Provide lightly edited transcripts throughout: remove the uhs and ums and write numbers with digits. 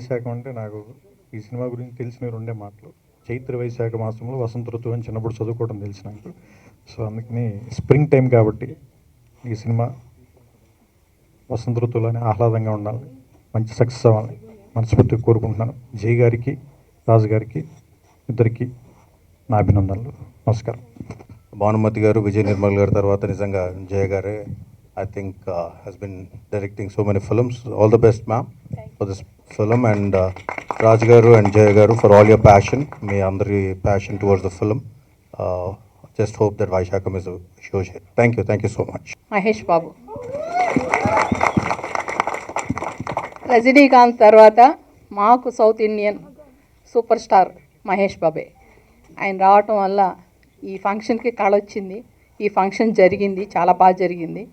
వైశాఖం అంటే నాకు ఈ సినిమా గురించి తెలిసిన రెండే మాటలు. చైత్ర వైశాఖ మాసంలో వసంత ఋతువు అని చిన్నప్పుడు చదువుకోవడం తెలిసి నాకు. సో అందుకని స్ప్రింగ్ టైం కాబట్టి ఈ సినిమా వసంత ఋతువులోనే ఆహ్లాదంగా ఉండాలి, మంచి సక్సెస్ అవ్వాలని మనస్ఫూర్తిగా కోరుకుంటున్నాను. జై గారికి, రాజు గారికి ఇద్దరికి నా అభినందనలు. నమస్కారం. భానుమతి గారు, విజయ్ నిర్మల్ గారి తర్వాత నిజంగా జయ గారే I think has been directing so many films. All the best, ma'am, for this film, and Raj Garu and Jaya Garu for all your passion. Me andari passion towards the film. Just hope that Vaishakam is a huge hit. Thank you so much. Mahesh Babu. Rajinikanth తర్వాత మాకు south Indian super star Mahesh బాబే. ఆయన రావటం వల్ల ఈ ఫంక్షన్కి కళ వచ్చింది, ఈ ఫంక్షన్ జరిగింది, చాలా బాగా జరిగింది.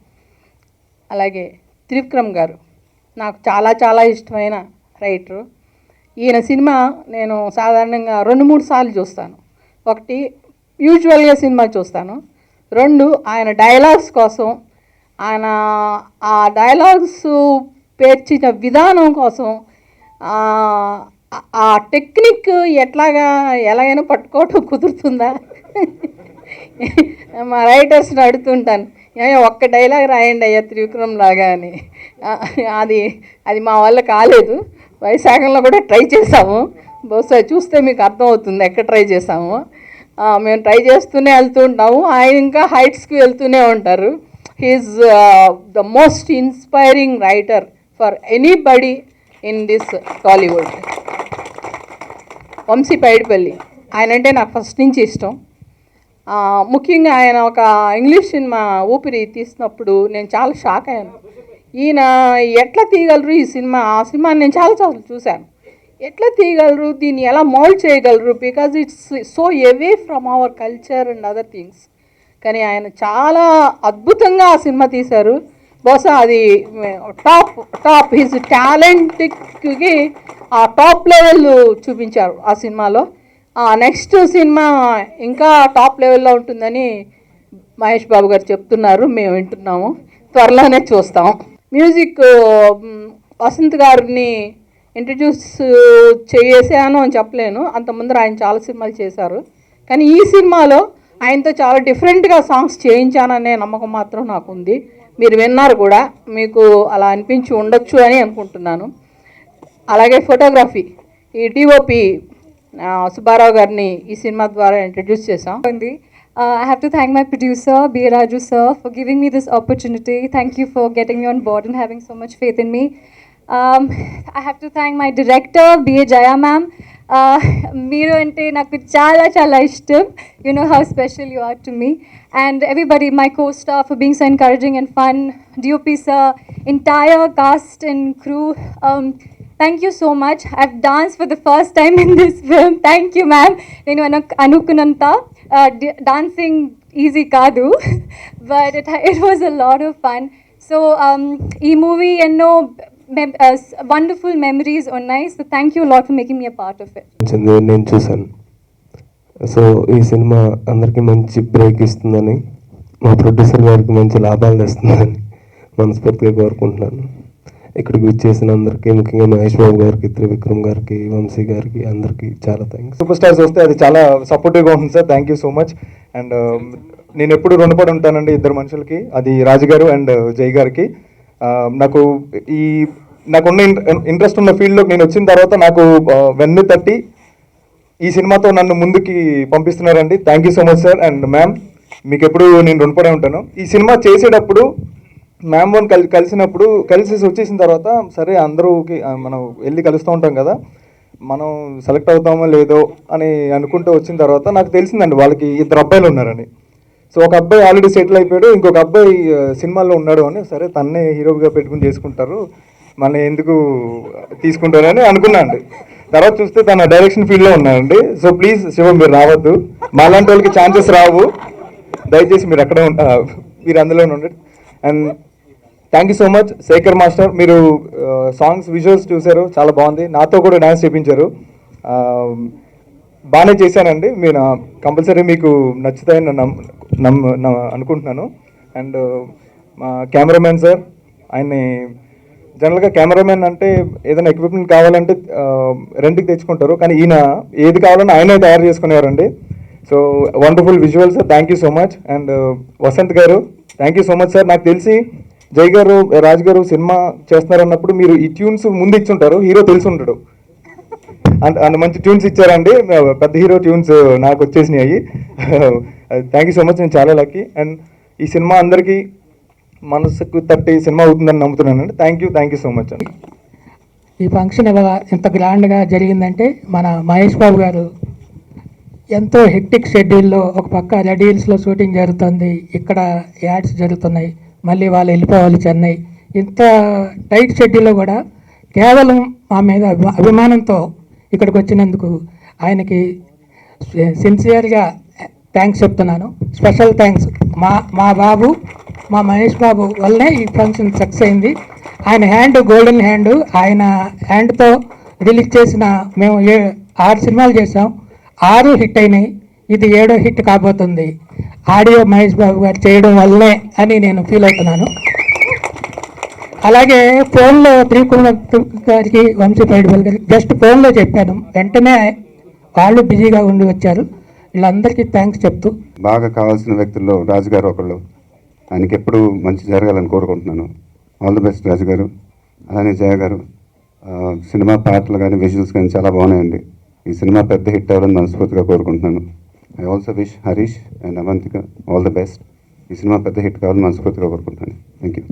అలాగే త్రివిక్రమ్ గారు నాకు చాలా చాలా ఇష్టమైన రైటరు. ఈయన సినిమా నేను సాధారణంగా 2-3 సార్లు చూస్తాను. ఒకటి యూజువల్గా సినిమా చూస్తాను, 2 ఆయన డైలాగ్స్ కోసం, ఆయన ఆ డైలాగ్స్ పేర్చిన విధానం కోసం, ఆ టెక్నిక్ ఎలాగైనా పట్టుకోవటం కుదురుతుందా మా రైటర్స్ని అడుగుతుంటాను, ఒక్క డైలాగ్ రాయండి అయ్యా త్రివిక్రమ్ లాగా అని. అది మా వల్ల కాలేదు. వైశాఖంలో కూడా ట్రై చేసాము, బహుశా చూస్తే మీకు అర్థమవుతుంది ఎక్కడ ట్రై చేసాము. మేము ట్రై చేస్తూనే వెళ్తూ ఉంటాము, ఆయన ఇంకా హైట్స్కి వెళ్తూనే ఉంటారు. He is the most inspiring writer for anybody in this Tollywood. Vamshi Paidipally ఆయన అంటే నాకు ఫస్ట్ నుంచి ఇష్టం. ముఖ్యంగా ఆయన ఒక ఇంగ్లీష్ సినిమా ఊపిరి తీసినప్పుడు నేను చాలా షాక్ అయ్యాను. ఈయన ఎట్లా తీయగలరు ఈ సినిమా, ఆ సినిమాని నేను చాలాసార్లు చూశాను, ఎట్లా తీయగలరు, దీన్ని ఎలా మౌల్డ్ చేయగలరు, because it's so away from our culture and other things. కానీ ఆయన చాలా అద్భుతంగా ఆ సినిమా తీశారు. బహుశా అది టాప్ హిజ్ టాలెంట్కి ఆ టాప్ లెవెల్ చూపించారు ఆ సినిమాలో. నెక్స్ట్ సినిమా ఇంకా టాప్ లెవెల్లో ఉంటుందని మహేష్ బాబు గారు చెప్తున్నారు, మేము వింటున్నాము, త్వరలోనే చూస్తాం. మ్యూజిక్ వసంత్ గారిని ఇంట్రడ్యూస్ చేసాను అని చెప్పలేను, అంతకుముందర ఆయన చాలా సినిమాలు చేశారు. కానీ ఈ సినిమాలో ఆయనతో చాలా డిఫరెంట్గా సాంగ్స్ చేయించాననే నమ్మకం మాత్రం నాకు ఉంది. మీరు విన్నారు కూడా, మీకు అలా అనిపించి ఉండొచ్చు అని అనుకుంటున్నాను. అలాగే ఫోటోగ్రఫీ ఈ డిఓపి సుబ్బారావు గారిని ఈ సినిమా ద్వారా ఇంట్రడ్యూస్ చేసాం. I have to thank my producer, B. Raju sir, for giving me this opportunity. Thank you for getting me on board and having so much faith in me. I have to thank my director, B. Jaya ma'am. Meeru ante naku chala chala ishtam. You know how special you are to me. And everybody, my co-star, for being so encouraging and fun. DOP sir, entire cast and crew. Thank you so much. I've danced for the first time in this film. Thank you, ma'am. Nenu anukunanta dancing easy kaadu, but it was a lot of fun. So ee movie enno wonderful memories unnai. So thank you a lot for making me a part of it. నేను చూసాను. So ఈ cinema అందరికీ మంచి break ఇస్తుందని, మా producer గారికి మంచి లాభాలు తెస్తుందని మనస్ఫూర్తిగా కోరుకుంటున్నాను. ఇక్కడికి విచ్చేసిన అందరికీ, ముఖ్యంగా మహేష్ బాబు గారికి, త్రివిక్రమ్ గారికి, వంశీ గారికి, అందరికీ చాలా థ్యాంక్స్. సూపర్ స్టార్స్ వస్తే అది చాలా సపోర్టివ్గా ఉంటుంది sir. Thank you so much. And నేను ఎప్పుడు రుణపడి ఉంటానండి ఇద్దరు మనుషులకి, అది రాజు గారు అండ్ జై గారికి. నాకున్న ఇంట్రెస్ట్ ఉన్న ఫీల్డ్లోకి నేను వచ్చిన తర్వాత నాకు వెన్ను తట్టి ఈ సినిమాతో నన్ను ముందుకి పంపిస్తున్నారండి. Thank you so much sir and ma'am, మీకు ఎప్పుడు నేను రుణపడే ఉంటాను. ఈ సినిమా చేసేటప్పుడు మ్యామ్ వన్ కలిసి వచ్చేసిన తర్వాత, సరే అందరూకి మనం వెళ్ళి కలుస్తూ ఉంటాం కదా, మనం సెలెక్ట్ అవుతామో లేదో అని అనుకుంటూ వచ్చిన తర్వాత నాకు తెలిసిందండి వాళ్ళకి 2 అబ్బాయిలు ఉన్నారని. సో ఒక అబ్బాయి ఆల్రెడీ సెటిల్ అయిపోయాడు, ఇంకొక అబ్బాయి సినిమాల్లో ఉన్నాడు అని, సరే తన్నే హీరోగా పెట్టుకుని చేసుకుంటారు, మన ఎందుకు తీసుకుంటారని అనుకున్నా అండి. తర్వాత చూస్తే తన డైరెక్షన్ ఫీల్డ్లో ఉన్నారండి. సో ప్లీజ్ శివ, మీరు రావద్దు, మాలాంటి వాళ్ళకి ఛాన్సెస్ రావు, దయచేసి మీరు అక్కడే మీరు అందులోనే ఉండండి. And thank you so much Sekhar master, మీరు సాంగ్స్ విజువల్స్ చూశారు, చాలా బాగుంది, నాతో కూడా డ్యాన్స్ చేయించారు, బాగానే చేశానండి. మీరు కంపల్సరీ మీకు నచ్చుతాయని అనుకుంటున్నాను. అండ్ మా కెమెరామెన్ సార్, ఆయన్ని జనరల్గా కెమెరామెన్ అంటే ఏదైనా ఎక్విప్మెంట్ కావాలంటే రెంట్కి తెచ్చుకుంటారు, కానీ ఈయన ఏది కావాలన్నా ఆయనే తయారు చేసుకునేవారండి. So wonderful visuals, thank you so much. And Vasanth garu, thank you so much sir. నాకు తెలిసి జై గారు, రాజ్ గారు సినిమా చేస్తున్నారన్నప్పుడు మీరు ఈ ట్యూన్స్ ముందు ఇచ్చుంటారు, హీరో తెలిసి ఉంటాడు. అంత మంచి ట్యూన్స్ ఇచ్చారండి, పెద్ద హీరో ట్యూన్స్ నాకు వచ్చేసినాయి. థ్యాంక్ యూ సో మచ్, నేను చాలా లక్కీ. అండ్ ఈ సినిమా అందరికీ మనసుకు తట్టి సినిమా అవుతుందని నమ్ముతున్నానండి. థ్యాంక్ యూ సో మచ్ అండి. ఈ ఫంక్షన్ ఇంత గ్రాండ్గా జరిగిందంటే మన మహేష్ బాబు గారు ఎంతో హెక్టిక్ షెడ్యూల్లో, ఒక పక్క రెడ్ హిల్స్లో షూటింగ్ జరుగుతుంది, ఇక్కడ యాడ్స్ జరుగుతున్నాయి, మళ్ళీ వాళ్ళు వెళ్ళిపోవాలి చెన్నై. ఇంత టైట్ షెడ్యూల్లో కూడా కేవలం మా మీద అభిమానంతో ఇక్కడికి వచ్చినందుకు ఆయనకి సిన్సియర్గా థ్యాంక్స్ చెప్తున్నాను. Special thanks. మా బాబు, మా మహేష్ బాబు వల్లనే ఈ ఫంక్షన్ సక్సెస్ అయింది. ఆయన హ్యాండ్ గోల్డెన్ హ్యాండ్, ఆయన హ్యాండ్తో రిలీజ్ చేసిన మేము 6 సినిమాలు చేసాం, 6 హిట్ అయినాయి. ఇది 7వ హిట్ కాబోతుంది. ఆడియో మహేష్ బాబు గారు చేయడం వల్లనే అని నేను ఫీల్ అవుతున్నాను. అలాగే ఫోన్లో త్రికుల గారికి, వంశీ పైడిపల్లి గారికి జస్ట్ ఫోన్లో చెప్పాను, వెంటనే వాళ్ళు బిజీగా ఉండి వచ్చారు. వీళ్ళందరికీ థ్యాంక్స్ చెప్తూ, బాగా కావాల్సిన వ్యక్తుల్లో రాజు గారు ఒకళ్ళు. ఆయనకి ఎప్పుడు మంచి జరగాలని కోరుకుంటున్నాను. ఆల్ ది బెస్ట్ రాజు గారు. అలానే జయ గారు, సినిమా పాటలు కానీ విజువల్స్ కానీ చాలా బాగున్నాయండి. ఈ సినిమా పెద్ద హిట్ అవ్వాలని మనస్ఫూర్తిగా కోరుకుంటున్నాను. I also wish Harish and Avantika all the best. ఈ సినిమా పెద్ద హిట్ కావాలని మనస్ఫూర్తిగా కోరుకుంటున్నాను. Thank you.